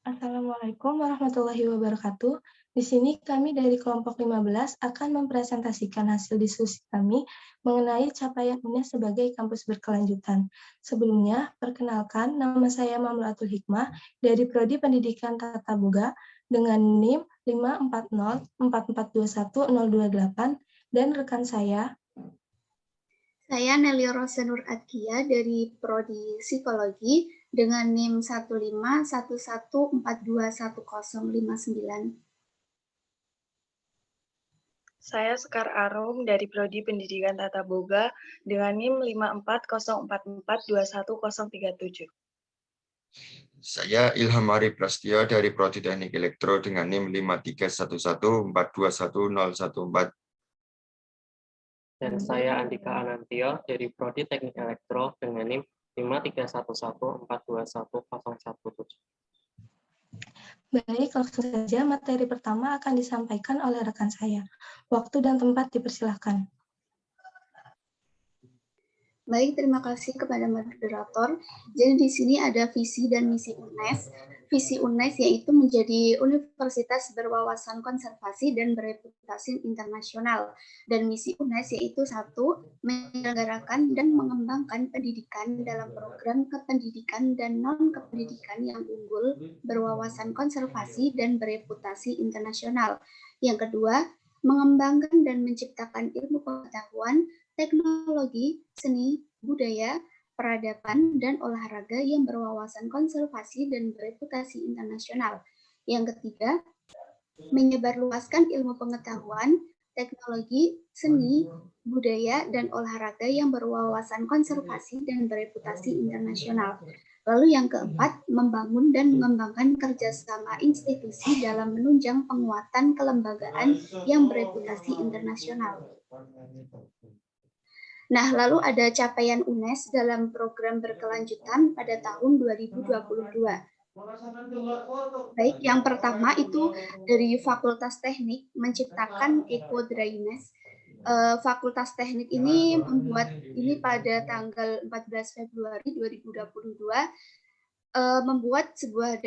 Assalamualaikum warahmatullahi wabarakatuh. Di sini kami dari kelompok 15 akan mempresentasikan hasil diskusi kami mengenai capaian UNES sebagai kampus berkelanjutan. Sebelumnya, perkenalkan nama saya Mamlatul Hikmah dari Prodi Pendidikan Tata Boga dengan NIM 54044210028 dan rekan saya. Saya Nelio Rosenur Adkia dari Prodi Psikologi dengan NIM 15114211059. Saya Sekar Arum dari Prodi Pendidikan Tata Boga dengan NIM 54044210037. Saya Ilham Arif Prasetyo dari Prodi Teknik Elektro dengan NIM 53114210114. Dan saya Andika Anantio dari Prodi Teknik Elektro dengan NIM 53114210117. Baik, langsung saja materi pertama akan disampaikan oleh rekan saya. Waktu dan tempat dipersilahkan. Baik, terima kasih kepada moderator. Jadi di sini ada visi dan misi UNES. Visi UNES yaitu menjadi universitas berwawasan konservasi dan bereputasi internasional. Dan misi UNES yaitu 1. Menyelenggarakan dan mengembangkan pendidikan dalam program kependidikan dan non-kependidikan yang unggul, berwawasan konservasi dan bereputasi internasional. Yang kedua, mengembangkan dan menciptakan ilmu pengetahuan, teknologi, seni, budaya, peradaban, dan olahraga yang berwawasan konservasi dan bereputasi internasional. Yang ketiga, menyebarluaskan ilmu pengetahuan, teknologi, seni, budaya, dan olahraga yang berwawasan konservasi dan bereputasi internasional. Lalu yang keempat, membangun dan mengembangkan kerjasama institusi dalam menunjang penguatan kelembagaan yang bereputasi internasional. Nah, lalu ada capaian UNES dalam program berkelanjutan pada tahun 2022. Baik, yang pertama itu dari Fakultas Teknik menciptakan Eco Dryness. Fakultas Teknik ini membuat ini pada tanggal 14 Februari 2022 membuat sebuah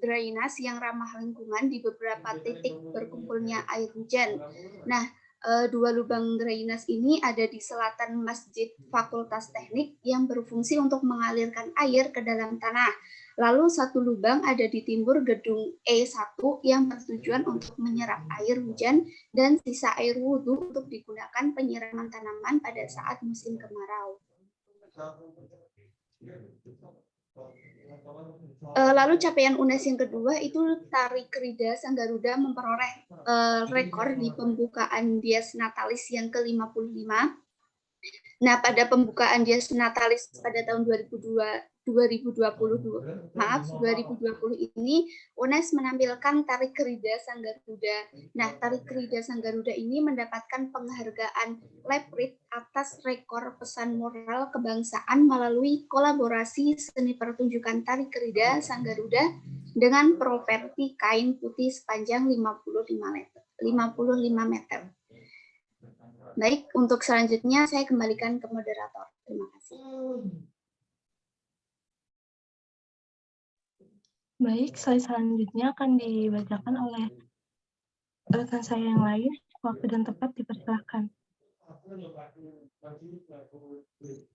drainase yang ramah lingkungan di beberapa titik berkumpulnya air hujan. Nah, 2 lubang drainase ini ada di selatan Masjid Fakultas Teknik yang berfungsi untuk mengalirkan air ke dalam tanah. Lalu 1 lubang ada di timur gedung E1 yang bertujuan untuk menyerap air hujan dan sisa air wudhu untuk digunakan penyiraman tanaman pada saat musim kemarau. Lalu capaian UNES yang kedua itu Tari Krida Sang Garuda memperoleh rekor di pembukaan Dies Natalis yang ke-55. Nah, pada pembukaan Dies Natalis pada tahun 2020 ini UNES menampilkan Tari Krida Sang Garuda. Nah, Tari Krida Sang Garuda ini mendapatkan penghargaan Leprit atas rekor pesan moral kebangsaan melalui kolaborasi seni pertunjukan Tari Krida Sang Garuda dengan properti kain putih sepanjang 55 meter. Baik, untuk selanjutnya saya kembalikan ke moderator. Terima kasih. Baik, slide selanjutnya akan dibacakan oleh rekan saya yang lain. Waktu dan tempat dipersilahkan.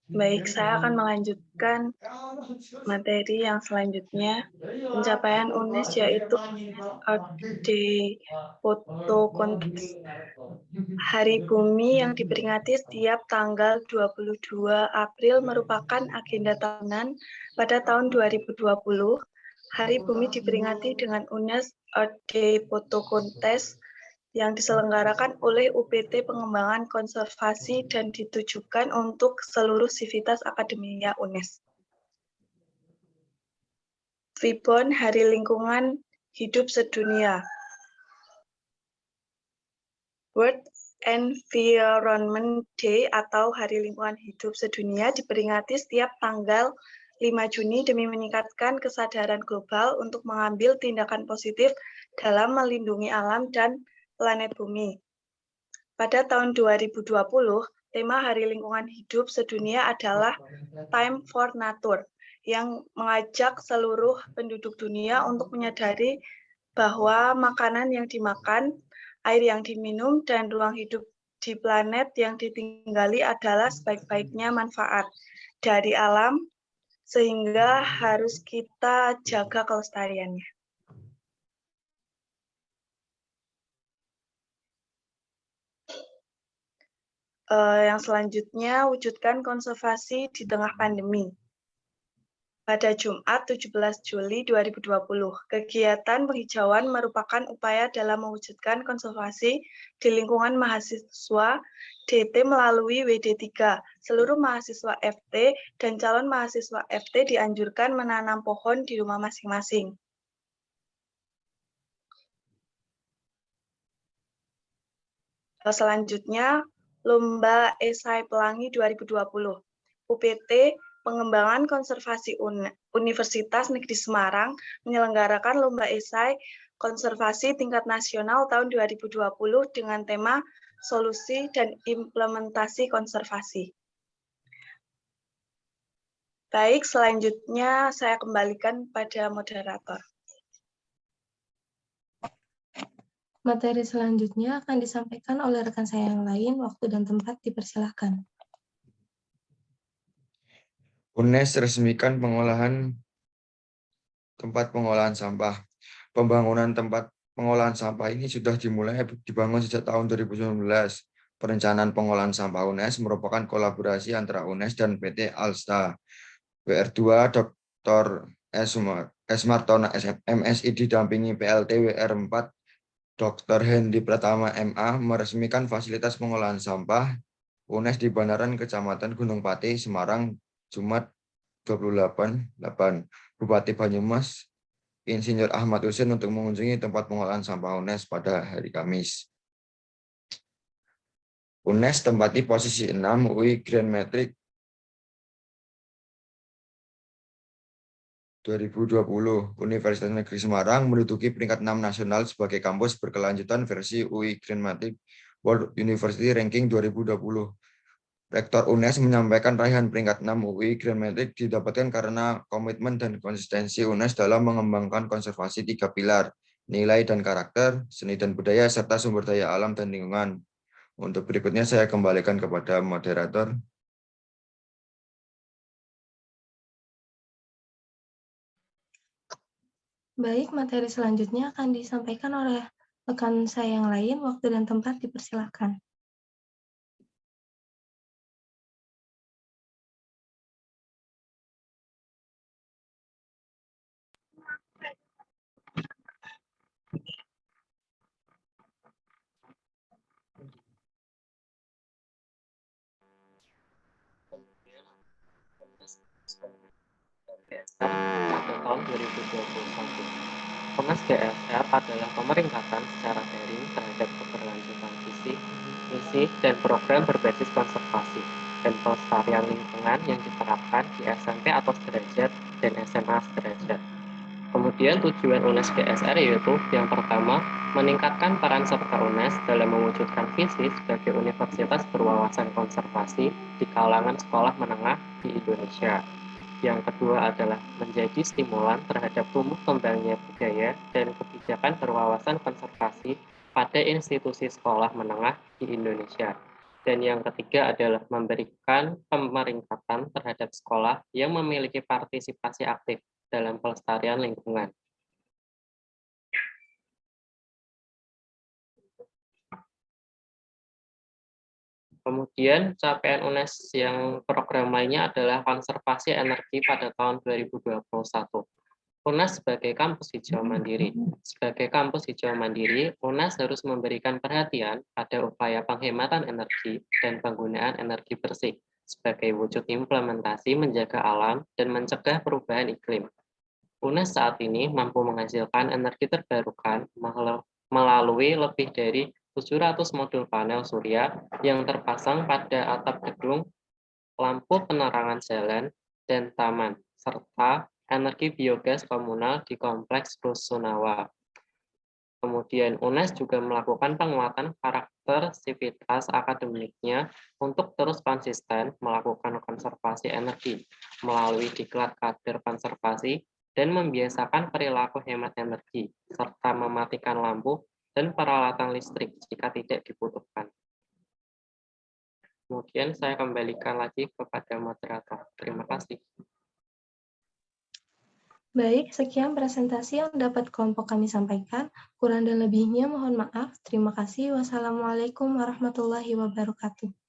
Baik, saya akan melanjutkan materi yang selanjutnya. Pencapaian UNES yaitu Day Foto Kontes Hari Bumi yang diperingati setiap tanggal 22 April merupakan agenda tahunan pada tahun 2020. Hari Bumi diperingati dengan UNES Earth Day Photo Contest yang diselenggarakan oleh UPT Pengembangan Konservasi dan ditujukan untuk seluruh sivitas akademia UNES. Vibon Hari Lingkungan Hidup Sedunia. World Environment Day atau Hari Lingkungan Hidup Sedunia diperingati setiap tanggal 5 Juni demi meningkatkan kesadaran global untuk mengambil tindakan positif dalam melindungi alam dan planet bumi. Pada tahun 2020, tema Hari Lingkungan Hidup Sedunia adalah Time for Nature, yang mengajak seluruh penduduk dunia untuk menyadari bahwa makanan yang dimakan, air yang diminum, dan ruang hidup di planet yang ditinggali adalah sebaik-baiknya manfaat dari alam, sehingga harus kita jaga kelestariannya. Yang selanjutnya, wujudkan konservasi di tengah pandemi. Pada Jumat 17 Juli 2020, kegiatan penghijauan merupakan upaya dalam mewujudkan konservasi di lingkungan mahasiswa DT melalui WD3. Seluruh mahasiswa FT dan calon mahasiswa FT dianjurkan menanam pohon di rumah masing-masing. Selanjutnya, Lomba Esai Pelangi 2020. UPT Pengembangan Konservasi Universitas Negeri Semarang menyelenggarakan Lomba Esai Konservasi Tingkat Nasional tahun 2020 dengan tema Solusi dan Implementasi Konservasi. Baik, selanjutnya saya kembalikan pada moderator. Materi selanjutnya akan disampaikan oleh rekan saya yang lain. Waktu dan tempat dipersilahkan. UNES resmikan tempat pengolahan sampah. Pembangunan tempat pengolahan sampah ini sudah dibangun sejak tahun 2019. Perencanaan pengolahan sampah UNES merupakan kolaborasi antara UNES dan PT Alsta. WR2 Dr. S. Martona MSI didampingi PLT WR4 Dr. Hendy Pratama MA meresmikan fasilitas pengolahan sampah UNES di Bandaran Kecamatan Gunung Pati, Semarang, Jumat 28/8. Bupati Banyumas Insinyur Ahmad Husin untuk mengunjungi tempat pengolahan sampah UNES pada hari Kamis. UNES tempati posisi 6 UI Grand Matrix 2020. Universitas Negeri Semarang menduduki peringkat 6 nasional sebagai kampus berkelanjutan versi UI Grand Matrix World University Ranking 2020. Rektor UNES menyampaikan raihan peringkat 6 UI Grand Matrix didapatkan karena komitmen dan konsistensi UNES dalam mengembangkan konservasi 3 pilar, nilai dan karakter, seni dan budaya, serta sumber daya alam dan lingkungan. Untuk berikutnya saya kembalikan kepada moderator. Baik, materi selanjutnya akan disampaikan oleh rekan saya yang lain. Waktu dan tempat dipersilahkan. Pada tahun 2021. UNES GSR adalah pemeringkatan secara daring terhadap keberlanjutan visi, misi, dan program berbasis konservasi dan pelestarian lingkungan yang diterapkan di SMP atau sederajat dan SMA sederajat. Kemudian tujuan UNES GSR yaitu yang pertama, meningkatkan peran serta UNES dalam mewujudkan visi sebagai universitas berwawasan konservasi di kalangan sekolah menengah di Indonesia. Yang kedua adalah menjadi stimulan terhadap tumbuh kembangnya budaya dan kebijakan berwawasan konservasi pada institusi sekolah menengah di Indonesia. Dan yang ketiga adalah memberikan pemeringkatan terhadap sekolah yang memiliki partisipasi aktif dalam pelestarian lingkungan. Kemudian capaian UNES yang program lainnya adalah konservasi energi pada tahun 2021. UNES sebagai kampus hijau mandiri. Sebagai kampus hijau mandiri, UNES harus memberikan perhatian pada upaya penghematan energi dan penggunaan energi bersih sebagai wujud implementasi menjaga alam dan mencegah perubahan iklim. UNES saat ini mampu menghasilkan energi terbarukan melalui lebih dari 700 modul panel surya yang terpasang pada atap gedung, lampu penerangan jalan, dan taman, serta energi biogas komunal di Kompleks Rusunawa. Kemudian UNES juga melakukan penguatan karakterisitas akademiknya untuk terus konsisten melakukan konservasi energi melalui diklat kader konservasi dan membiasakan perilaku hemat energi, serta mematikan lampu dan peralatan listrik jika tidak dibutuhkan. Kemudian saya kembalikan lagi kepada moderator. Terima kasih. Baik, sekian presentasi yang dapat kelompok kami sampaikan. Kurang dan lebihnya mohon maaf. Terima kasih. Wassalamualaikum warahmatullahi wabarakatuh.